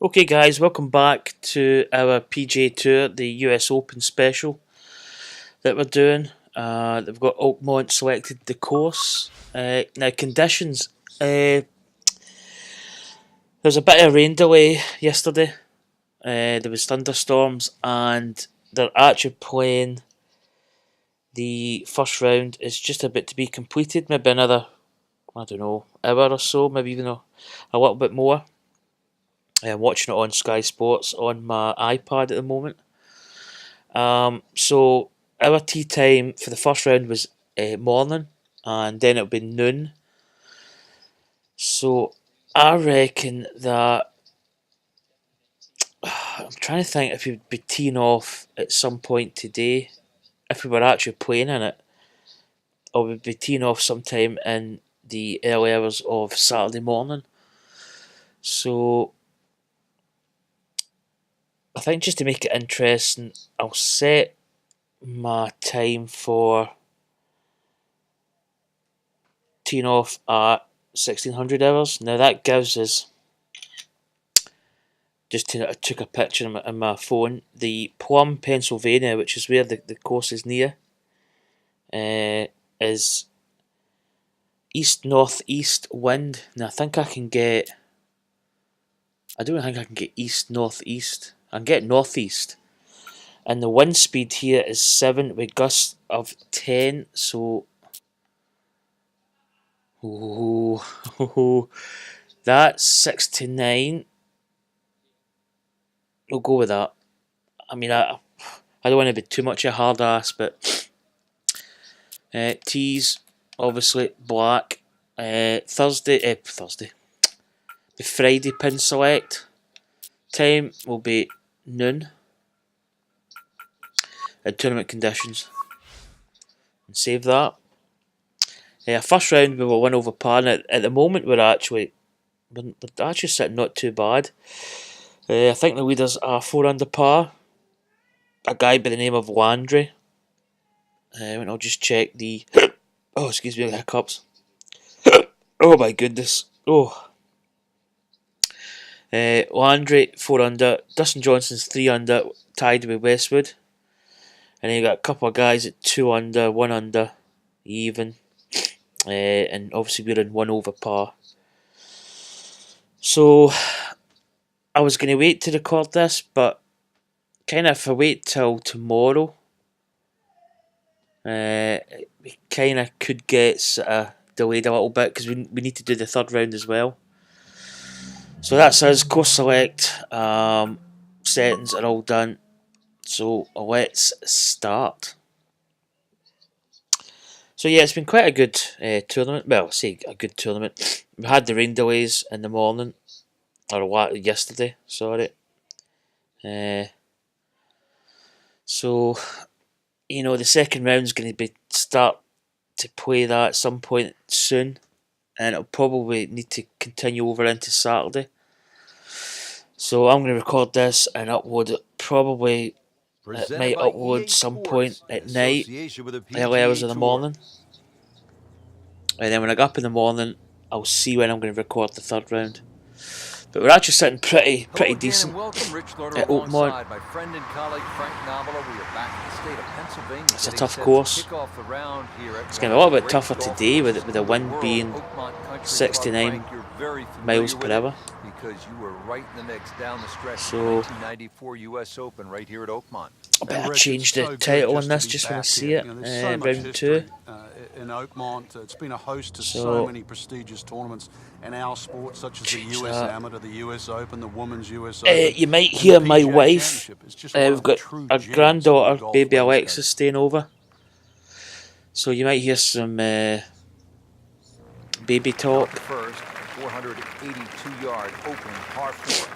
Okay, guys, welcome back to our PGA Tour, the US Open special that we're doing. They've got Oakmont selected the course. Now, conditions. There was a bit of rain delay yesterday. There was thunderstorms, and they're actually playing the first round. Is just about to be completed. Maybe another, I don't know, hour or so. Maybe even a little bit more. I'm watching it on Sky Sports on my iPad at the moment. So our tea time for the first round was morning, and then it'll be noon. So I reckon that I'm trying to think if we'd be teeing off at some point today, if we were actually playing in it, or we'd be teeing off sometime in the early hours of Saturday morning. So I think just to make it interesting, I'll set my time for teeing off at 1600 hours. Now that gives us, I took a picture on my phone, the Plum, Pennsylvania, which is where the course is near, is east northeast wind. Now I don't think I can get east northeast. I can get northeast, and the wind speed here is 7 with gusts of 10. So, that's 69. We'll go with that. I mean, I don't want to be too much a hard ass, but tees obviously black. Thursday. The Friday pin select time will be noon. And tournament conditions. And save that. First round we were 1 over par, and at the moment we're actually sitting not too bad. I think the leaders are 4 under par. A guy by the name of Landry. And I'll just check the. Oh, excuse me, the hiccups. Oh my goodness. Oh. Landry 4 under. Dustin Johnson's 3 under, tied with Westwood. And then you got a couple of guys at 2 under, 1 under, even. And obviously we're in 1 over par. So I was going to wait to record this, but kind of if I wait till tomorrow, we kind of could get delayed a little bit because we need to do the third round as well. So that's us. Course select, settings are all done. So let's start. So yeah, it's been quite a good tournament. Well, I say a good tournament. We had the rain delays in the morning, or yesterday. Sorry. So the second round's going to start to play that at some point soon, and it'll probably need to continue over into Saturday. So I'm going to record this and upload it probably. It might upload some point at night, early hours of the morning. And then when I get up in the morning, I'll see when I'm going to record the third round. But we're actually sitting pretty decent at Oakmont. It's a tough course. It's going to be a little bit tougher today with the wind being 69 miles per hour. So I better change the title on this just when I see it. Round 2. In Oakmont, it's been a host to so many prestigious tournaments in our sport, such as the US Amateur, the US Open, the Women's US Open. You might hear my wife. We've got our granddaughter, baby Alexis, staying over. So you might hear some baby talk.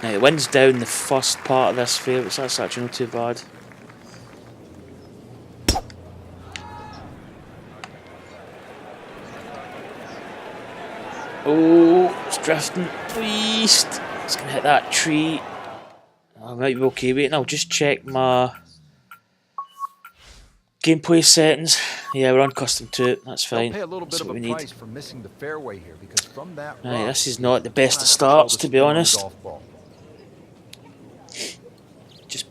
Now, the wind's down the first part of this fair, but that's actually not too bad. Oh, it's drifting. East. It's going to hit that tree. I might be okay waiting. I'll just check my gameplay settings. Yeah, we're on custom 2. That's fine. That's what we need. Right, this is not the best of starts, to be honest.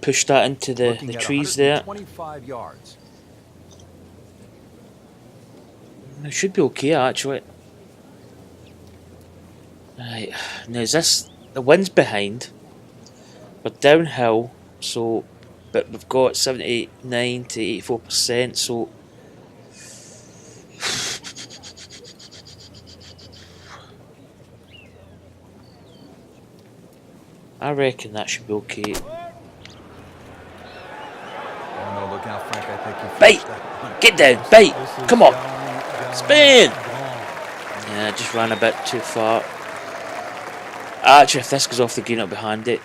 push that into the trees there. 25 yards. It should be okay actually. Right, now is this, the wind's behind, we're downhill, so, but we've got 79 to 84%, so I reckon that should be okay. Oh no, look how Frank, I think he Bite! Get down! Bite! Come on! Spin! Yeah, just ran a bit too far. Actually, if this goes off the green, it'll be handy.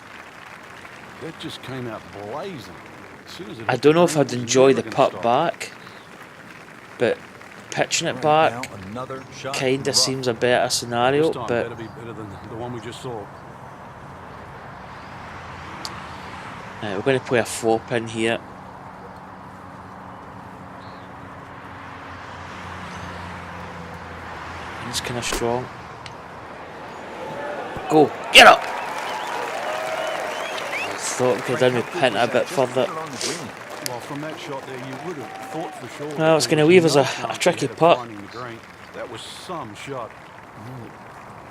It just came out blazing. I don't know if I'd enjoy the putt back, but pitching it back kinda seems a better scenario. But better be better than the one we just saw. we're going to play a flop in here. It's kind of strong. Go, get up! I thought we could have done with pin a bit further. Well, from that shot there, you would have thought for sure. Well, it's going to leave us a tricky putt. That was some shot.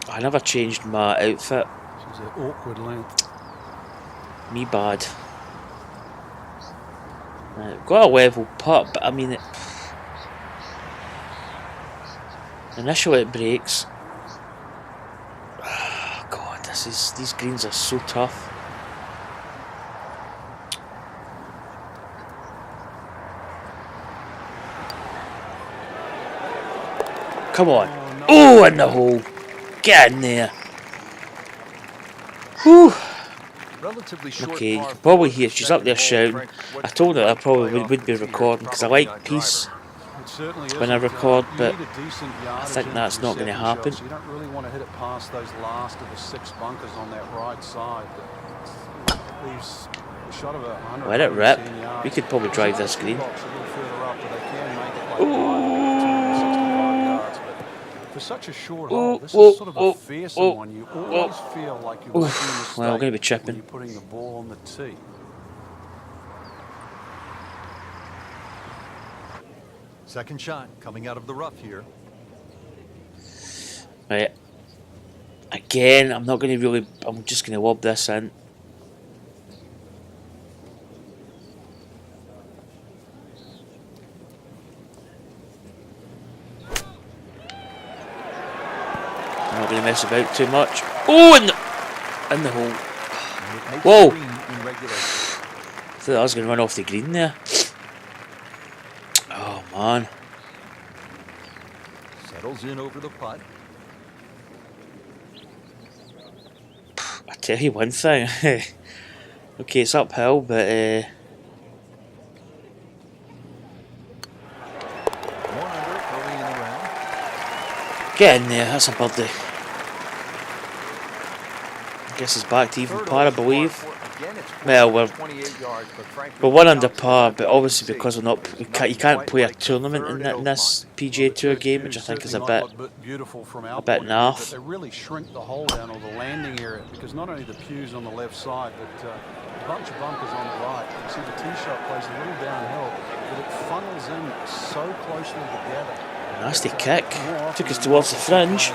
I never changed my outfit. This is an awkward length. Me bad. Right, we've got a level putt, but I mean, initially it breaks. Oh, God, these greens are so tough. Come on. Oh, in the hole. Get in there. Whew. Okay, you can probably hear she's up there shouting. I told her I probably would be recording because I like peace when I record, but I think that's not going to happen. You don't really want to hit it past those last of the 6 bunkers on that right side. Let it rip. We could probably drive this green. For such a short hole, this is sort of a fearsome one. You always feel like you're making a mistake well, we're going to be chipping. when you're putting the ball on the tee. Second shot coming out of the rough here. Right. Again, I'm not going to really... I'm just going to lob this in. I'm not going to mess about too much. Oh, in the hole. Whoa! I thought I was going to run off the green there. Oh, man. Settles in over the putt. I tell you one thing. Okay, it's uphill, but get in there, that's a birdie. I guess it's back to even par, I believe. Well, we're 1 under par, but obviously because we're not, you can't play a tournament in this PGA Tour game, which I think is a bit naff. They really shrink the hole down or the landing area because not only the pews on the left side, but a bunch of bunkers on the right. You see the tee shot plays a little downhill, but it funnels in so closely together. Nasty kick. Took us towards the fringe.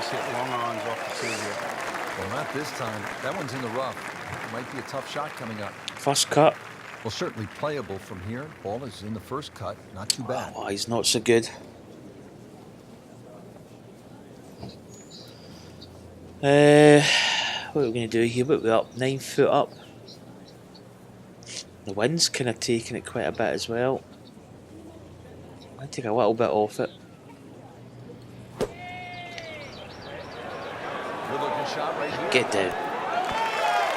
Well, not this time. That one's in the rough. It might be a tough shot coming up. First cut. Well, certainly playable from here. Ball is in the first cut. Not too bad. Oh, he's not so good. What are we going to do here? What are we up? 9 foot up. The wind's kind of taking it quite a bit as well. I'll take a little bit off it. Get down.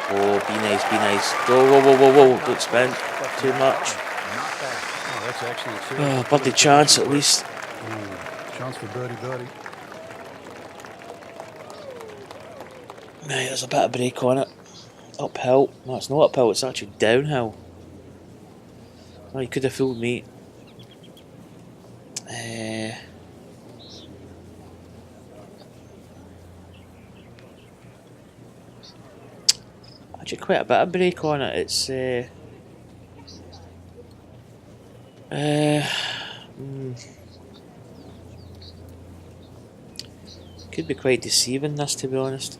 Oh, be nice, be nice. Whoa, whoa, whoa, whoa, whoa. Don't spin too much. Oh, birdie chance at least. Chance for birdie. Right, there's a bit of break on it. Uphill. No, it's not uphill, it's actually downhill. Oh, you could have fooled me. Actually quite a bit of break on it. It's Could be quite deceiving, this, to be honest.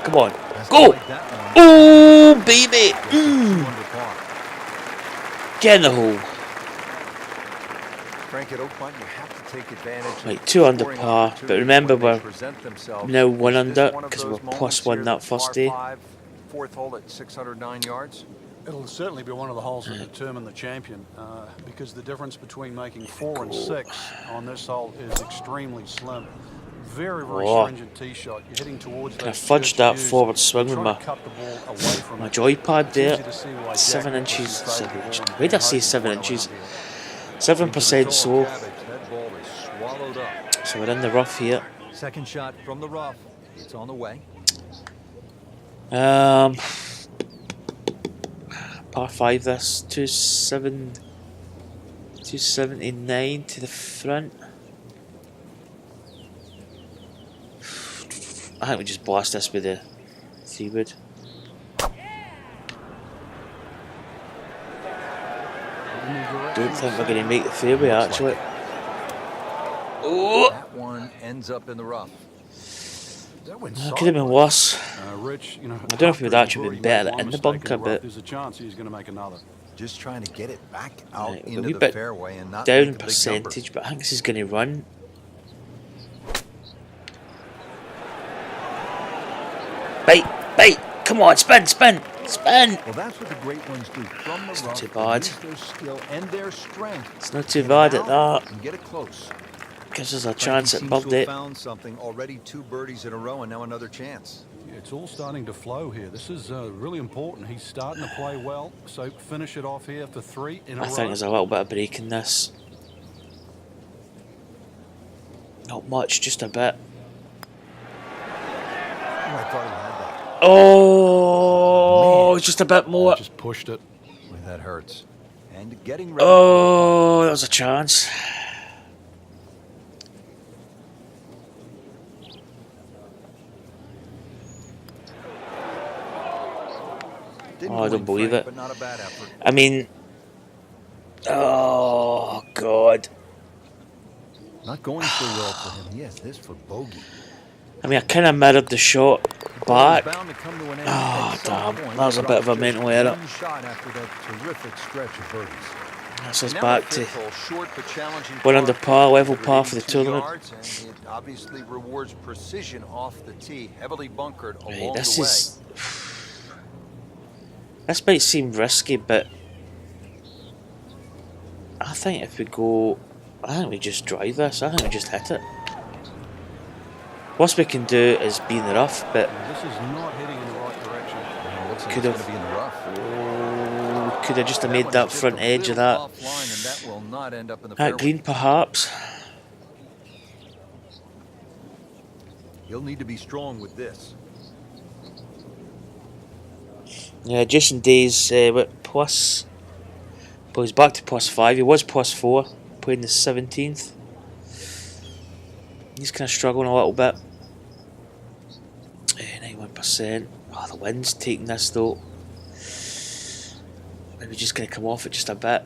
Come on, go! Oh, baby! Get in the hole. Frank, at Oakmont, you have to take advantage. Right, 2 under par, but remember we're now 1 under because we're +1 that first day. Fourth hole at 609 yards. It'll certainly be one of the holes that determine the champion, because the difference between making 4 and 6 on this hole is extremely slim. Very, very stringent tee shot. You're heading towards that. I fudged that forward swing with my joypad there. 7 inches. 7 inches. Why did I say 7 inches? 7% slow. So we're in the rough here. Second shot from the rough. It's on the way. Par 5 this. 279 to the front. I think we just blast this with the 3-wood. Don't think we're going to make the fairway, actually. Oh! That one ends up in the rough. Could have been worse. Rich, you know, I don't know if he would actually been better in the bunker, but there's a chance he's going to make another. Just trying to get it back out right, into a wee the bit fairway and not down make a big percentage, but I think this is going to run. Bite! Come on, spin! Well, that's what the great ones do. From the rough, too bad. use their skill and their strength. It's not too bad at that. And get it close. Gives us a chance at Frankie seems to birdie. have found something already. 2 birdies in a row and now another chance. Yeah, it's all starting to flow here. This is really important. He's starting to play well, so finish it off here for 3 in a I row. think there's a little bit of break in this. Not much, just a bit. Oh, I thought he had that. Oh, just a bit more. Just pushed it. Boy, that hurts. And getting ready. Oh, that was a chance. Didn't Oh, I go don't in, believe Frank, it. But not a bad effort. I mean, oh God. Not going so well for him. Yes, this for bogey. I mean, I kind of mirrored the shot back. Bound to come to an end Oh, at some damn. point. That was a bit of a Just mental error. one shot after that terrific stretch of birdies. That's us Now back a to fifth hole, short but challenging 1 under par, level for par for the 82 tournament. yards, and it obviously rewards precision off the tee, heavily bunkered Right, along this the way. is. This might seem risky, but I think if we go, I think we just drive this. I think we just hit it. Worst we can do is be in the rough, but This is not heading in the right direction. Looks like could it's have. gonna be in the rough. Could have just have That made one that is just front a edge of little that. offline, and that will not end up in the That fairway. green, perhaps. He'll need to be strong with this. Yeah, Jason Day's what, plus. But he's back to +5. He was +4, playing the 17th. He's kind of struggling a little bit. 91%. Oh, the wind's taking this though. Maybe just going to come off it just a bit.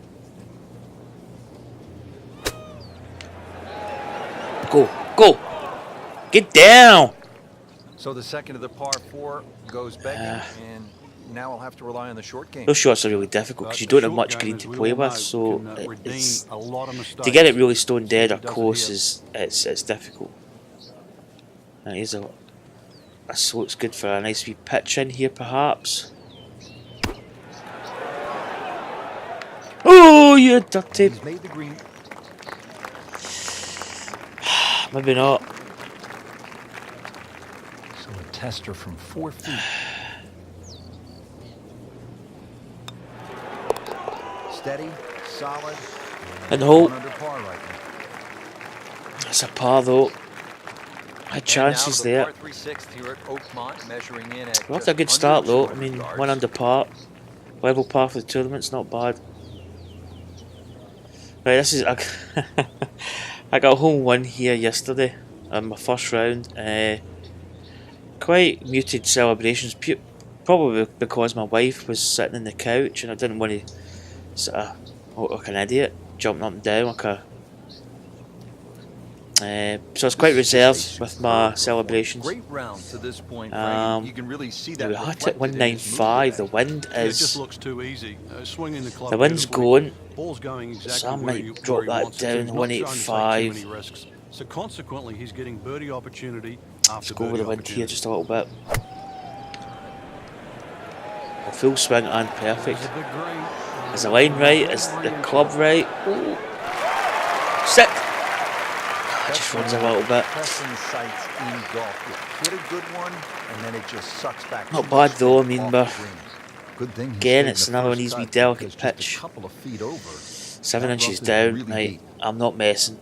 Go! Get down! So the second of the par 4 goes begging, and now I'll have to rely on the short game. Those shots are really difficult because you don't have much green to play with, so it's, to get it really stone dead or close is it's difficult. And here's this looks good for a nice wee pitch in here, perhaps. Oh, you dirty! He's made the green. Maybe not. So a tester from 4 feet. Steady, solid. In the hole. 1 under par right now. It's a par though. Had chances And now there. the par 3/6 here at Oakmont, measuring in at We had a good just start under though. I 200 mean, yards. 1 under par. Level par for the tournament's not bad. Right, this is. I got a hole 1 here yesterday on my first round. Quite muted celebrations, probably because my wife was sitting on the couch and I didn't want to sort of like an idiot, jumping up and down like a. So I was quite reserved with my celebrations. Great round to this point, Frank. You can really see that We hit it reflected in his 195. The move wind Yeah, it just is. looks too easy. Swinging the club The wind's beautifully. going. Ball's going exactly So I where might he drop that wants it to. down He's not trying to take too 185. many risks. So consequently, he's getting birdie opportunity Let's after go with birdie the wind here opportunity. just a little bit. A full swing and perfect. There's a big green. Is the line right? Is the club right? Ooh. Sit! Just runs a little bit. Pressing sights in golf. You hit a good one, and then it just sucks back. Not bad though, I mean, but good thing again, it's another one of these wee delicate pitch. A couple of feet over. 7 inches down, really right? deep. I'm not messing.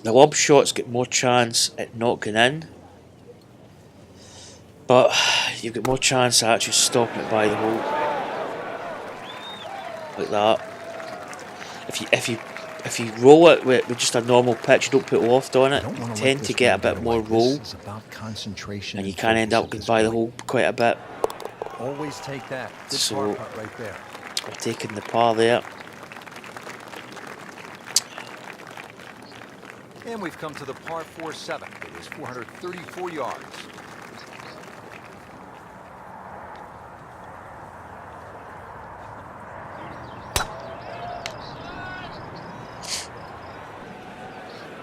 The lob shots get more chance at not going in, but you've got more chance at actually stopping it by the hole, like that. If you roll it with just a normal pitch, you don't put loft on it, you tend to get a bit more roll, and you can end up going by the hole quite a bit. Always take that. Good So par putt right there. I'm taking the par there. And we've come to the par 4-7. It is 434 yards.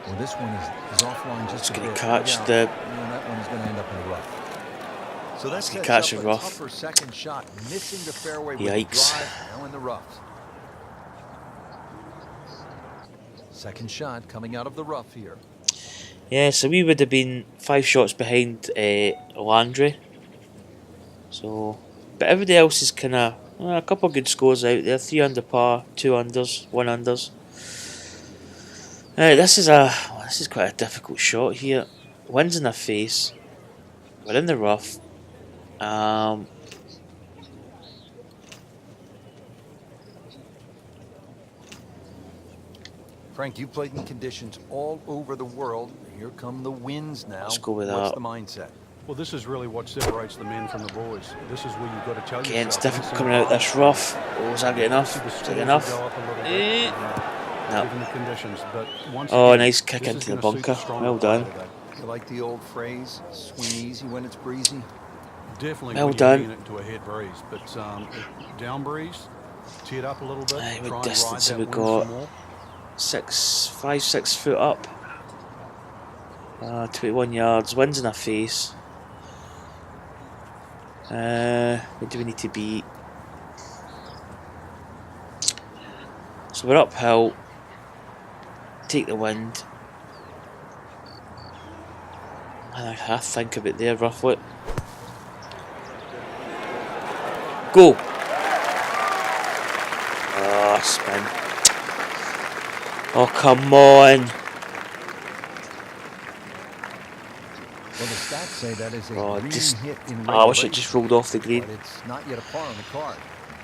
Well, this one is offline just It's a going bit. to catch Yeah, the. that one's going to end up in the rough. So that's catch the rough. tougher second shot, missing the fairway Yikes. with drive, now in the rough. Second shot coming out of the rough here. Yeah, so we would have been 5 shots behind Landry. So, but everybody else is kind of a couple of good scores out there. 3 under par, 2 unders, 1 unders. This is quite a difficult shot here. Wind's in the face. We're in the rough. Frank, you played in conditions all over the world. Here come the winds now. Let's go with What's that. the mindset? Well, this is really what separates the men from the boys. This is where you've got to tell yourself. Again, it's difficult coming out this rough. Oh, is that good enough? Is that enough? No. Given the conditions, but once Oh, again, nice kick this is into the gonna suit bunker. stronger Well done. player today. You like the old phrase, swing easy when it's breezy? Definitely Well when you're done. getting it into a head breeze, but down breeze, tee it up a little bit. Aye, what try and distance ride have that we wind got? some more. 6 foot up. 21 yards. Wind's in our face. Where do we need to be? So we're uphill. Take the wind. And I have to think about there roughly. Go! Oh, spin. Oh, come on! Well, the stats say that is a green hit in I wish it regulation, just rolled off the green. but it's not yet a par on the card.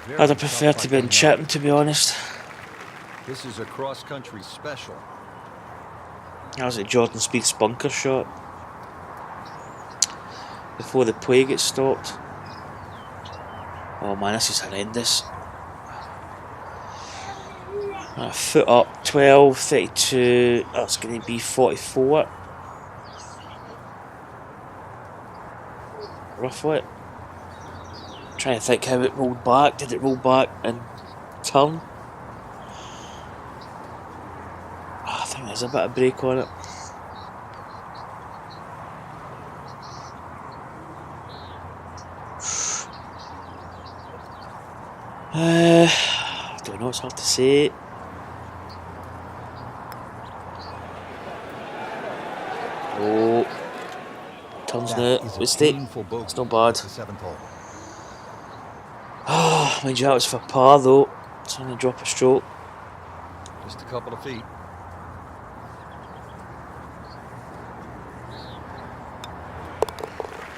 Very I'd have tough preferred putt to be in coming chipping, up. to be honest. This is a cross-country special. That was a Jordan Spieth's bunker shot. Before the play gets stopped. Oh man, this is horrendous. A foot up, 12, 32, that's going to be 44. Roughly. Trying to think how it rolled back. Did it roll back and turn? Oh, I think there's a bit of break on it. I don't know, it's hard to say. Oh, turns now. Mistake. It's not bad. Oh, mind you, that was for par though. It's only drop a stroke. Just a couple of feet.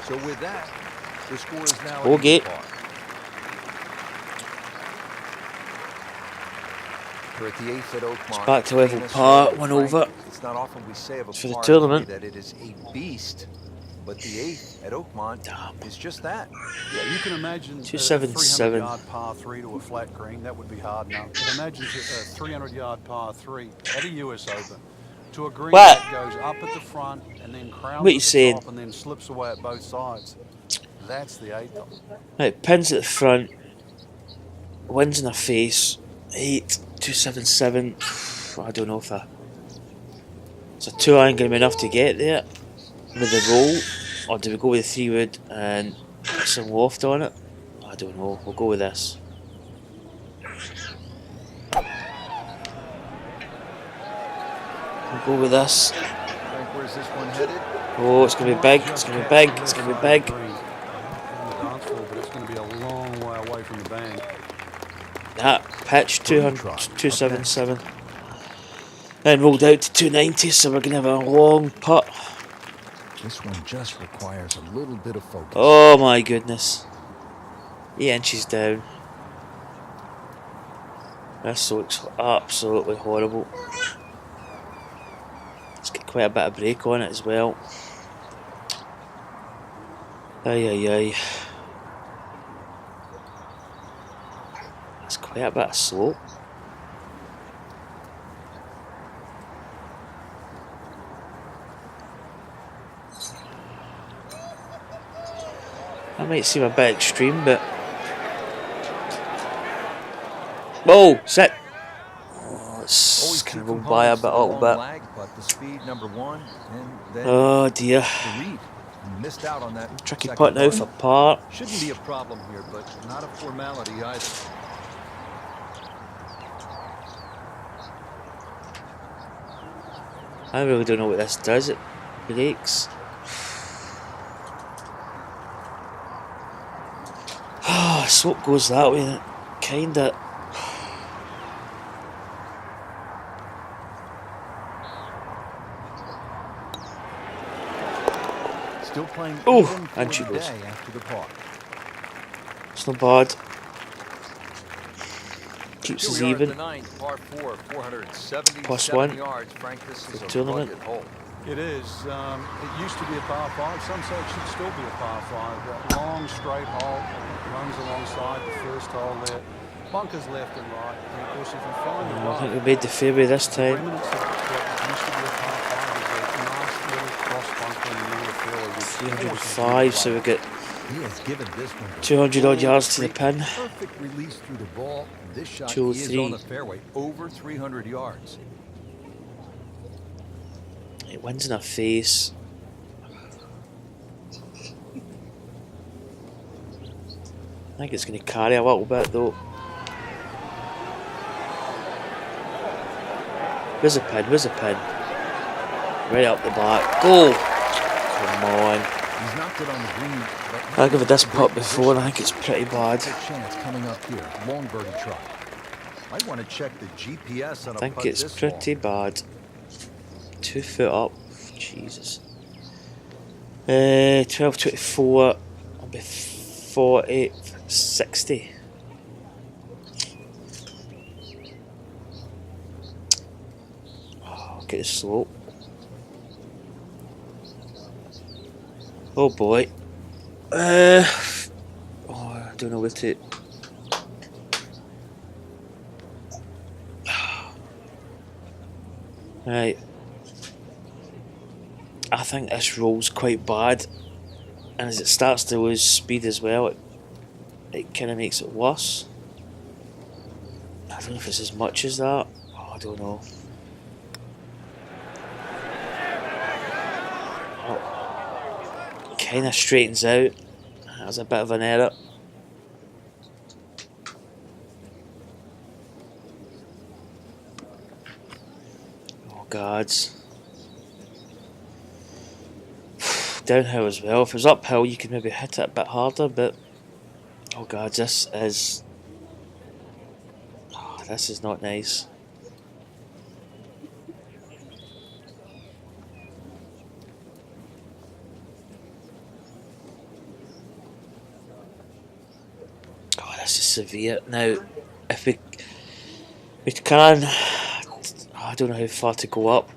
So with that, the score is now Okay. par. We're at the 8th at Oakmont. back to level Famous par, for one Frank. over. It's not often we say of a For the par tournament. that it is a beast. but the 8th at Oakmont is just that. Yeah, you can imagine a 277. 300-yard par 3 to a flat green. That would be hard enough. But imagine a 300-yard par 3 at a US Open to a green What? that goes up at the front and then crowns What are you at the saying? top and then slips away at both sides. That's the 8th. Right, pins at the front. Winds in her face. 8, 277. I don't know if it's a 2-iron going to be enough to get there with the roll, or do we go with the 3-wood and put some loft on it? I don't know. We'll go with this. We'll go with this. Frank, where's this one headed? Oh, it's going to be big. It's going to be big. It's going to be big. On the dance floor, but it's going to be a long way away from the bank. That pitch 277. Then rolled out to 290, so we're going to have a long putt. This one just requires a little bit of focus. Oh my goodness. 8 inches down. This looks absolutely horrible. It's got quite a bit of break on it as well. Aye aye aye. It's quite a bit of slope. That might seem a bit extreme, but... Whoa! Sit! Oh, it's kind of rolled by a little bit. Oh dear. Missed out on that. Tricky putt now for par. Shouldn't be a problem here, but not a formality either. I really don't know what this does. It breaks. Slope goes that way, that kinda. Still playing. Oh, and she goes. After the par. It's not bad. Keeps us even. +1 yards. Frank, this is for a tournament. rugged hole. It is. It used to be a par 5. Some say it should still be a par 5. That long straight hole runs alongside the first hole there. Bunkers left and right. And of course, if you find the I rough, think we made the fairway this time. remnants of what used to be a par 5 is a nice little cross bunker in the middle of the fairway. which 305, so we get He has given this one 200 odd yards to the pin. perfect release through the ball. This shot 203. is on the fairway over 300 yards. It wins in her face. I think it's going to carry a little bit though. Where's the pin? Where's the pin? Right up the back. Go! Come on. He's knocked it on the green, but I've given this putt before and I think it's pretty bad. chance coming up here. Long birdie try. Might want to check the GPS on I a think putt it's this pretty long. bad. 2 foot up. Jesus. 12.24. I'll be 40.60. Oh, get the slope. Oh boy. I don't know what to. Right. I think this roll's quite bad, and as it starts to lose speed as well, it kind of makes it worse. I don't know if it's as much as that. Oh, I don't know. Oh, kind of straightens out. That's a bit of an error. Oh, gods. Downhill as well. If it was uphill, you could maybe hit it a bit harder, but oh god, this is not nice. Oh, this is severe. Now, if we can, I don't know how far to go up.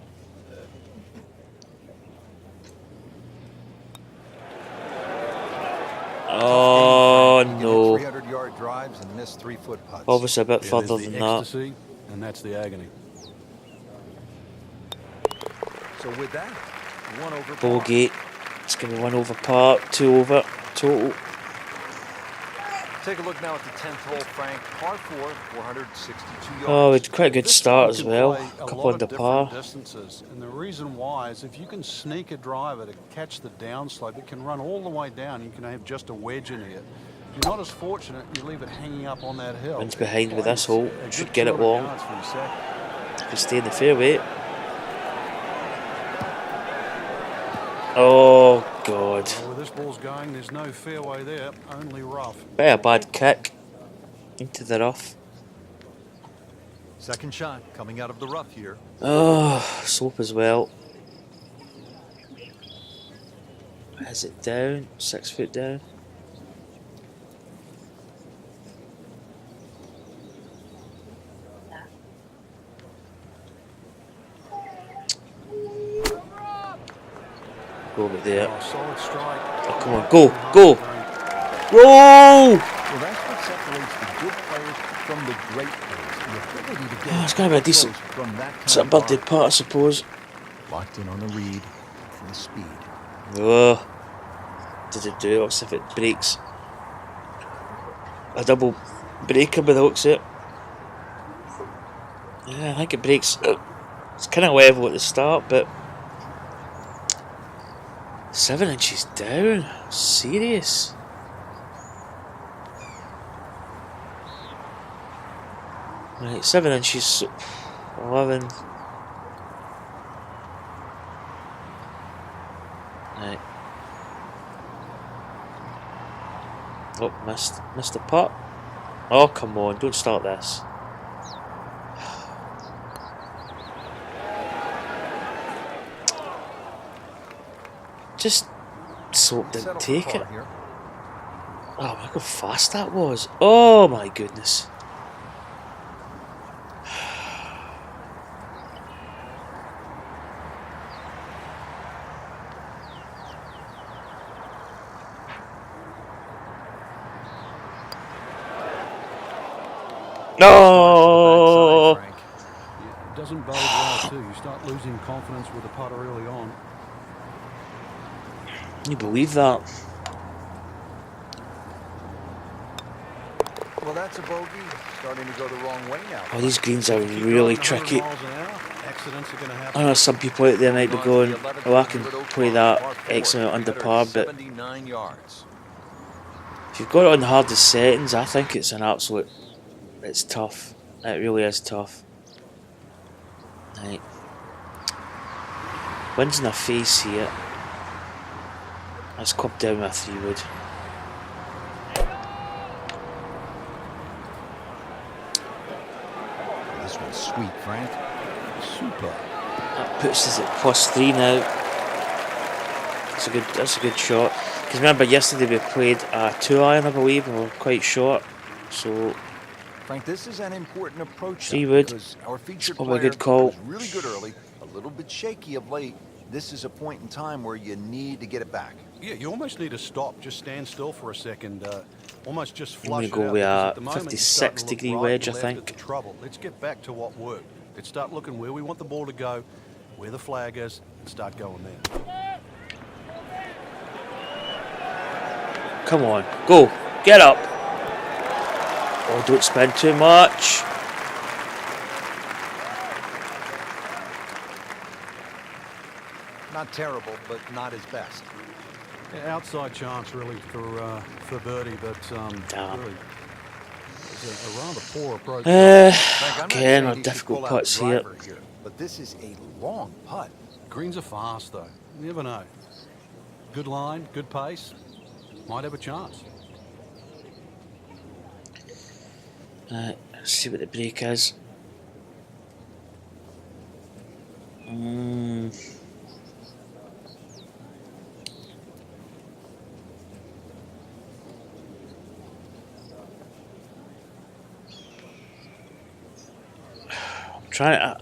drives and missed 3-foot putts. Obviously a bit Yeah, further there's than the that. ecstasy, and that's the agony. So with that, 1 over par. Bogey. It's going to be 1 over par, 2 over total. Take a look now at the 10th hole, Frank. Par 4, 462 yards. Oh, it's quite a good This start one as can well. play A a couple lot under of different par. distances, and the reason why is if you can sneak a driver to catch the downslope, it can run all the way down. You can have just a wedge in here. If you're not as fortunate, you leave it hanging up on that hill. Wind's behind with this It's hole. a Should good get it 200 long. yards for your second. If you stay in the fairway. Oh, God. Well, where this ball's going, there's no fairway there, only rough. Bit of a bad kick into the rough. Second shot coming out of the rough here. Oh, slope as well. Is it down? 6 foot down? Go over there. Oh, solid strike. Oh, come on, go, go! Roll! Well, that's what separates the good players from the great players. The ability to get Oh, it's going to be a decent from that kind sort of of birthday bar. part, I suppose. Locked in on the read and the speed. Oh, did it do it? Let's see if it breaks. A double breaker by the looks of it. Yeah, I think it breaks. It's kind of level at the start, but 7 inches down. Serious. Right, 7 inches. 11. Right. Oh, missed the putt. Oh, come on, don't start this. Just soap didn't take it. Oh, look how fast that was. Oh my goodness. No. Yeah, it doesn't bode well too. You start losing confidence with the putter early on. Can you believe that? Well, that's a bogey. Starting to go the wrong way now. Oh, these greens are Keep really going 100 tricky. miles an hour, accidents are going to happen. I know some people out there might be going, oh, I can play that X amount under par, but 79 yards. if you've got it on the hardest settings, I think it's an absolute... It's tough. It really is tough. Right. Wind's in the face here. Let's club down with a 3-wood. This one's sweet, Frank. Super. That puts us at +3 now. That's a good shot. Because remember, yesterday we played a 2-iron, I believe, and we were quite short. So Frank, this is an important approach. 3-wood. Because our featured Probably a player good call. was really good early, a little bit shaky of late. This is a point in time where you need to get it back. Yeah, you almost need to stop. Just stand still for a second. Almost just I'm flush gonna it go out. with Because a at the moment, you're 56 starting to look degree right wedge, and I left think. at the trouble. Let's get back to what worked. Let's start looking where we want the ball to go, where the flag is, and start going there. come on, go, get up. Oh, don't spend too much. Not terrible, but not his best. Yeah, outside chance really for birdie, but Damn. really it's a rather poor approach. Frank, I'm not Again, saying our he should difficult pull out putts here. driver but this is a long putt. Greens are fast though. You never know. Good line, good pace. Might have a chance. Let's see what the break is. I'm trying to...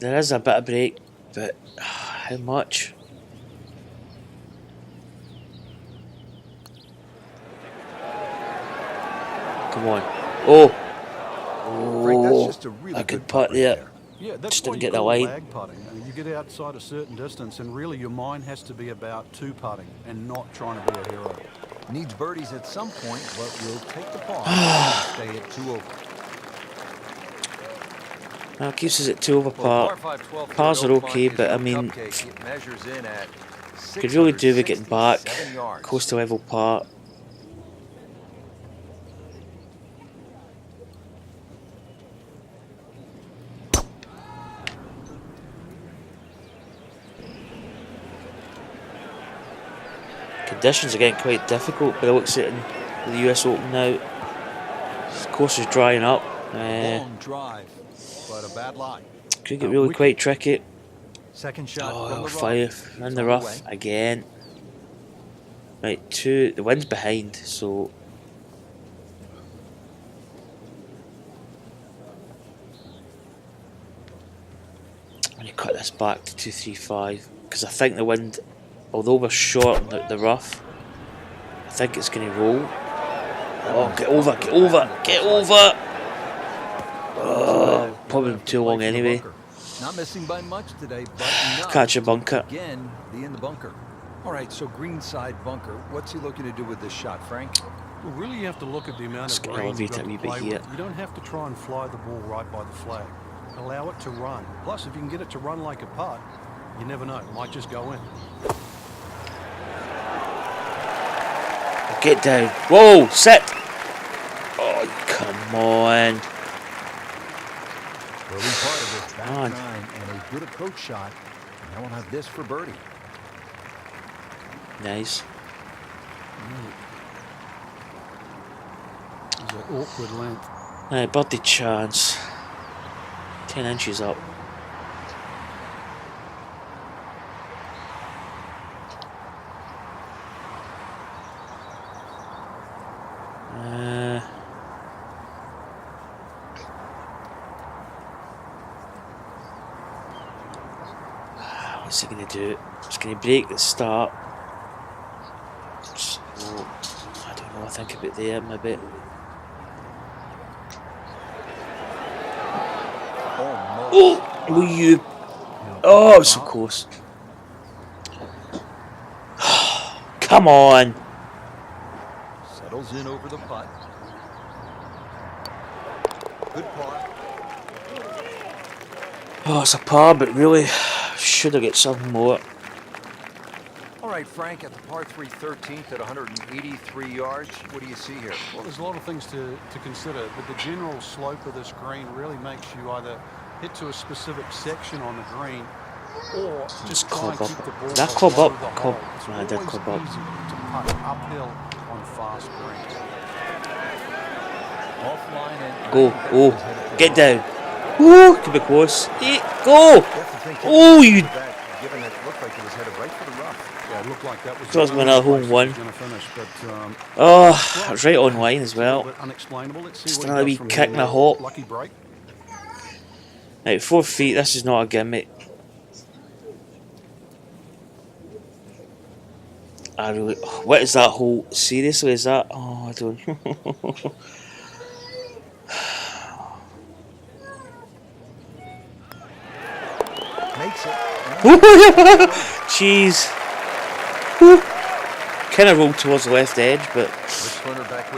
there is a bit of break, but how much? Come on. Oh. Frank, that's Oh. just a really A good good putt putt right there. there. Yeah, that's Just why didn't you get the call it line. lag putting. I mean, you get outside a certain distance, and really your mind has to be about two putting and not trying to be a hero. Needs birdies at some point, but will take the par and stay at 2 over. Well, it keeps us at 2 over Well, par. par 5 12 here Pars at are Oakmont okay, is but no I mean, cupcake. It measures in at could really do with getting back 667 yards. close to level par. Conditions are getting quite difficult, but it looks at it in the US Open now. This course is drying up. Long drive, but a bad lie. Could get really quite tricky. Second shot from Oh, the 5 rough. in the rough again. Right, 2. The wind's behind, so I'm going to cut this back to 235 because I think the wind, although we're short on the rough, I think it's going to roll. Oh, get over, get over, get over! Oh, probably too long anyway. Not missing by much today, but enough Catch a to bunker. again be in the bunker. All right, so greenside bunker. What's he looking to do with this shot, Frank? Well, really you have to look at the amount Just of gonna greens you've elevate got it a to wee bit play with. here. You don't have to try and fly the ball right by the flag. Allow it to run. Plus, if you can get it to run like a putt, you never know. It might just go in. Get down. Whoa, sit! Oh, come on. Early part of this back on. nine and a good approach shot. Now we'll have this for birdie. Nice. It's an awkward length. Right, birdie chance. 10 inches up. What's he going to do? He's going to break the start. So, I don't know, I think about there maybe. Oh, will you? Oh, it's so close. Come on. Settles in over the putt. Good par. Oh, it's a par, but really should have got something more. All right, Frank, at the par 3 13th at 183 yards, what do you see here? Well, there's a lot of things to consider, but the general slope of this green really makes you either hit to a specific section on the green or just try and club keep up. the ball Did I club below up? the Club. hole. It's No, I did always club up. easy to putt uphill on fast greens. Offline and Go. Oh, get down. Woo, could be close. Go. Oh, you. Given that it looked like it was headed right for the rough. Yeah, it looked like that was That was the going only to hole place one. it was gonna finish, but, Oh, it's right on line as it's a little well. bit unexplainable. Let's see Just what he another does wee from kick here. in the hole. Lucky break. Right, 4 feet. This is not a gimmick. I really. What is that hole? Seriously, is that? Oh, I don't. Makes it. Jeez. Kind of rolled towards the left edge, but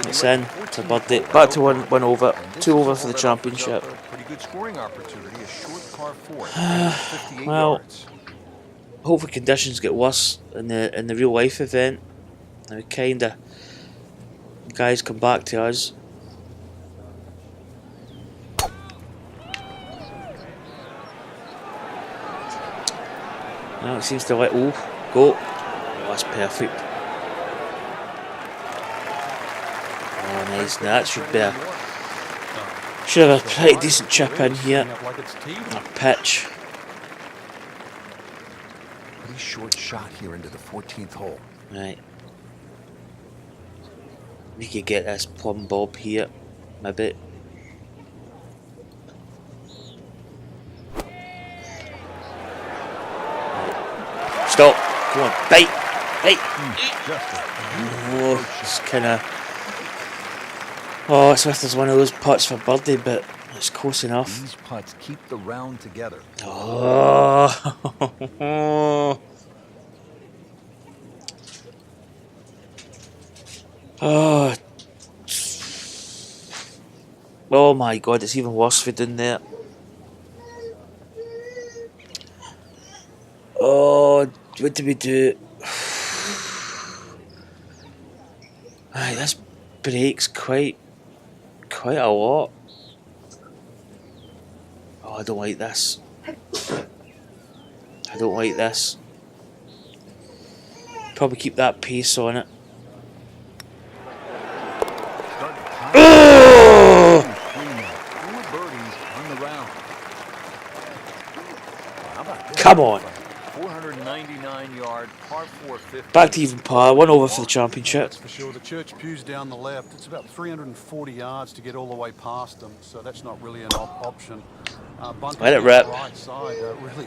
it's in. It's a birdie. Back to one over. 2 over for the championship. Pretty good scoring opportunity. A short par 4. 58 Well, yards. hopefully conditions get worse in the real life event. Now kinda guys come back to us. Now it seems to let go. Oh, that's perfect. Oh, nice. Now that should be should have a pretty decent chip in here. A pitch. Pretty short shot here into the 14th hole. Right. We could get this plumb bob here, maybe. Stop. Come on. Bite. Bite. Oh, it's kind of Oh, Smith is one of those putts for birdie, but it's close enough. These putts keep the round together. Oh. Oh. Oh my god, it's even worse for doing there. Oh, what do we do? Aye, this breaks quite a lot. Oh, I don't like this. I don't like this. Probably keep that pace on it. Oh! Come on. 499 yard, par 450. Back to even par, 1 over for the championship. That's for sure. The church pews down the left. It's about 340 yards to get all the way past them, so that's not really an option. Let it rip. Right side, really,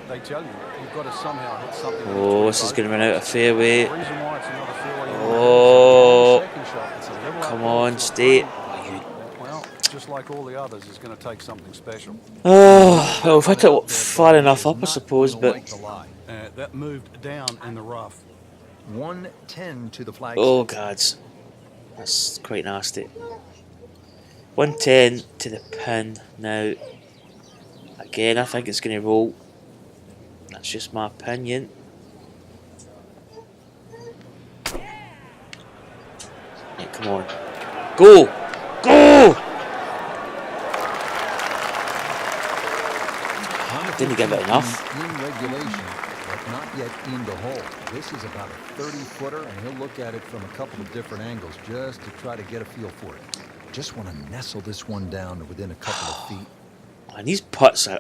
they tell you you've got to somehow hit something. Oh, this is going to run out of fairway. The reason why it's another fairway. Oh, Second shot, it's a level come up on, to stay. well, just like all the others, it's going to take something special. Oh, well, we've hit it far enough up, I suppose, but. That moved down in the rough. 110 to the flag. Oh, God. That's quite nasty. 110 to the pin now. Again, I think it's going to roll. That's just my opinion. Yeah, come on. Go! Go! Didn't give it enough. In regulation, but not yet in the hole. This is about a 30-footer, and he'll look at it from a couple of different angles just to try to get a feel for it. Just want to nestle this one down to within a couple of feet. And these putts are.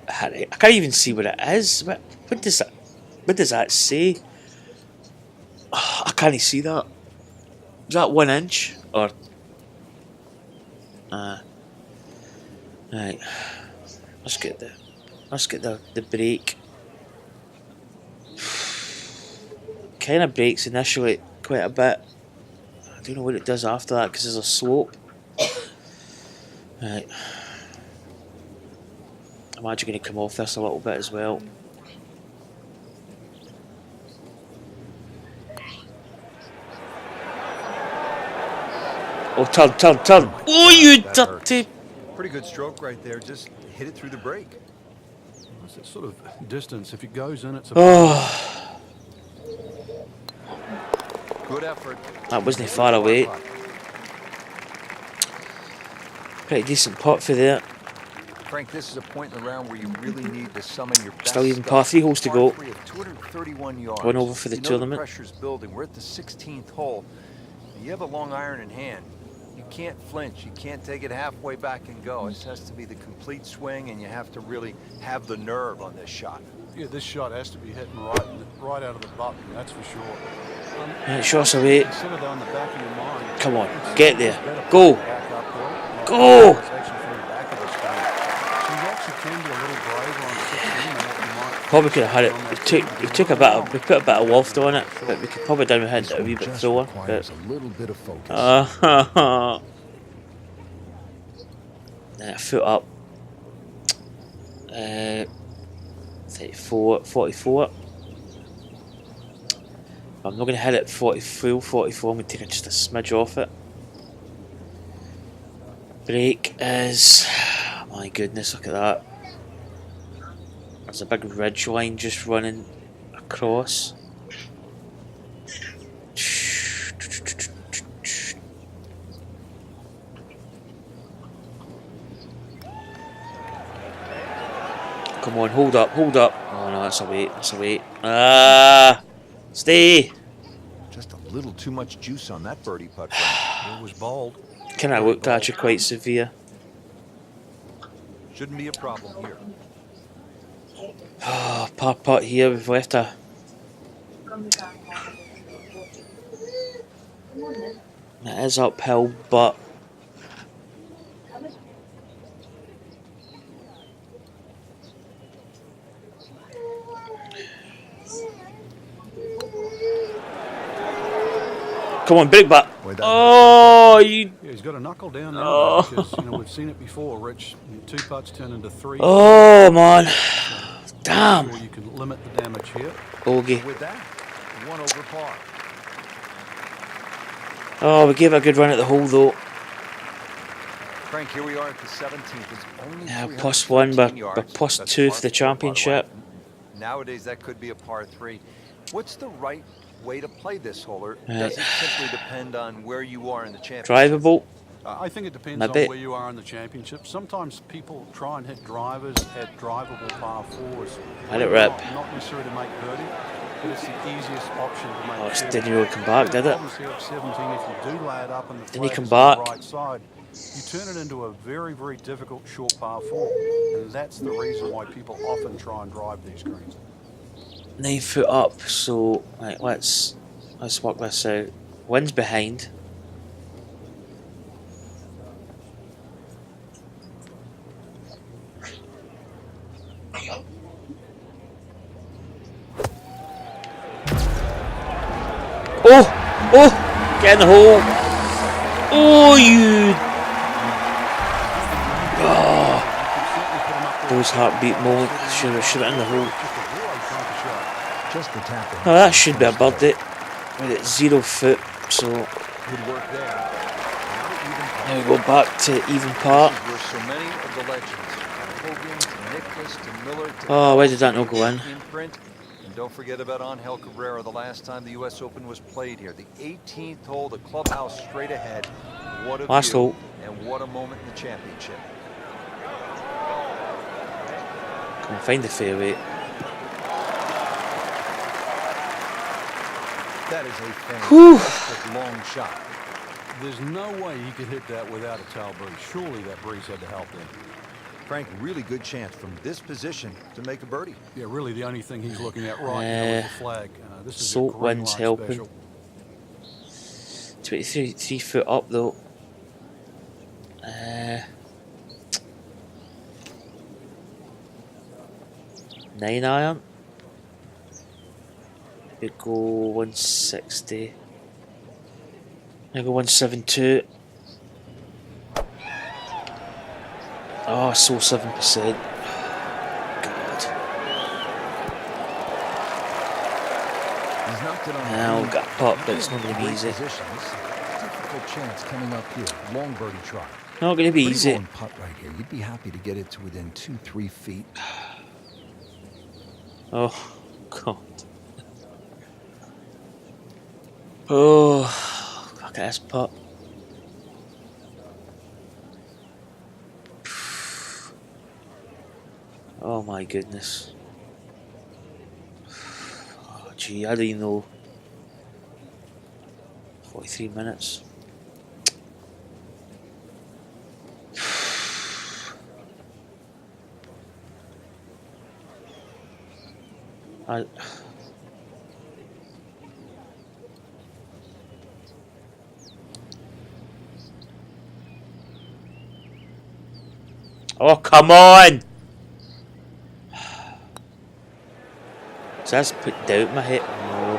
I can't even see what it is. What does that say? I can't see that. Is that 1 inch or? Right. Let's get the break. Kind of breaks initially quite a bit. I don't know what it does after that because there's a slope. Right. I'm actually going to come off this a little bit as well. Oh, turn. Oh, you dirty. Pretty good stroke right there. Just hit it through the break. It's that sort of distance. If it goes in, it's a good effort. That wasn't far away. Pretty decent putt for there. Frank, this is a point in the round where you really need to summon your best. Still even par 3 holes to go. 231 yards. 1 over for the tournament. The pressure's building. We're at the 16th hole. You have a long iron in hand. You can't flinch. You can't take it halfway back and go. This has to be the complete swing, and you have to really have the nerve on this shot. Yeah, this shot has to be hitting right out of the button. That's for sure. Right, shots away. Consider that on the back of your mind. Come on, get there. Go. Go. Probably could have had it. We took a bit of, we put a bit of waft on it, but we could probably done with it a wee bit slower. But a little bit of focus. A foot up. 34, 44. I'm not going to hit it 44. I'm going to take it just a smidge off it. Break is. My goodness, look at that. There's a big ridge line just running across. Come on, hold up. Oh no, that's a wait. Stay. Just a little too much juice on that birdie putt. It was bold. Kind of looked actually quite severe. Shouldn't be a problem here. Par putt here, we've left a. It is uphill, but. Come on, big bat. Oh, you. Yeah, he's got to knuckle down now Oh. because we've seen it before, Rich. 2 putts turn into 3. Oh man. Damn. Sure you can limit the damage here. Bogey. So with that, 1 over par. Oh, we gave it a good run at the hole though. Frank, here we are at the 17th. It's only Yeah, +1, but +2 for the championship. Nowadays, that could be a par 3. What's the right way to play this hole, or Right. does it simply depend on where you are in the championship? Drivable. I think it depends on Maybe. where you are in the championship. Sometimes people try and hit drivers at drivable par 4s. Let it rip. Not necessarily to make birdie, but it's the easiest option to make. Oh, it didn't really come back, did it? Obviously at 17, if you do lay it up and the Didn't he flag come is on the back? right side, you turn it into a very, very difficult short par 4. And that's the reason why people often try and drive these greens. 9 foot up, so right, let's work this out. Wind's behind. Oh! Get in the hole! Oh, you! Oh! Those heartbeat moment. Should have in the hole. Just the tap in. Oh, that should be a birdie. With it 0 foot, so Good work there. now we go back to even par. This is where so many of the legends, Hogan to Nicklaus to Miller to Oh, why did that not go in? imprint. And don't forget about Angel Cabrera, the last time the U.S. Open was played here. The 18th hole, the clubhouse straight ahead. What a Last view, hole. and what a moment in the championship. Come on, find the fairway. That is a fantastic long shot. There's no way he could hit that without a tail breeze. Surely that breeze had to help him. Frank, really good chance from this position to make a birdie. Yeah, really the only thing he's looking at right now is the flag. This is Salt a green wind's line helping. special. 23 foot up though. 9 iron. We go 160. I go 172. Oh, so 7%. God. He's knocked it on the Now green. we've got a putt, but it's not going to be Great easy. position. This is a difficult chance coming up here. Long birdie try. Not going to be Pretty easy. long putt right here. You'd be happy to get it to within 2-3 feet. Oh, God. Oh, look at this putt. Oh my goodness. Oh, gee, I didn't know. 43 minutes. I... Oh, come on! So that's put doubt in my head. No.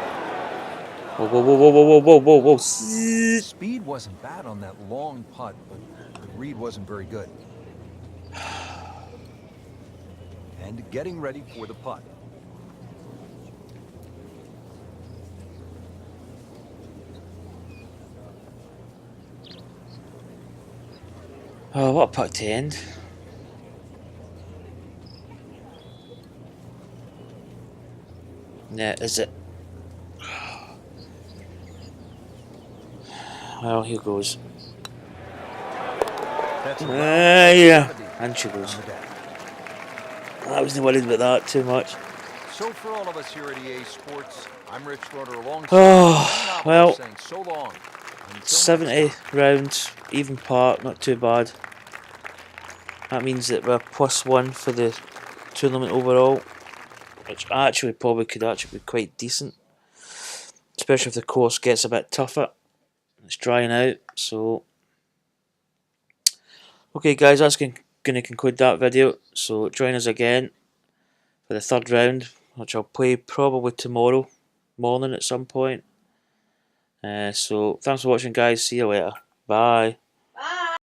Whoa, whoa, whoa, whoa, whoa, whoa, whoa, whoa. Speed wasn't bad on that long putt, but the read wasn't very good. And getting ready for the putt. Oh, what a putt to end. Yeah, is it? Well, here goes. That's a Yeah, and she goes. I wasn't worried about that too much. So for all of us here at EA Sports, I'm Rich Roder alongside. Oh, well, saying so long. Until 70 next time. rounds, even part, not too bad. That means that we're +1 for the tournament overall, which actually probably could actually be quite decent, especially if the course gets a bit tougher. It's drying out, so okay guys, that's going to conclude that video. So join us again for the third round, which I'll play probably tomorrow morning at some point. So thanks for watching guys, see you later. Bye.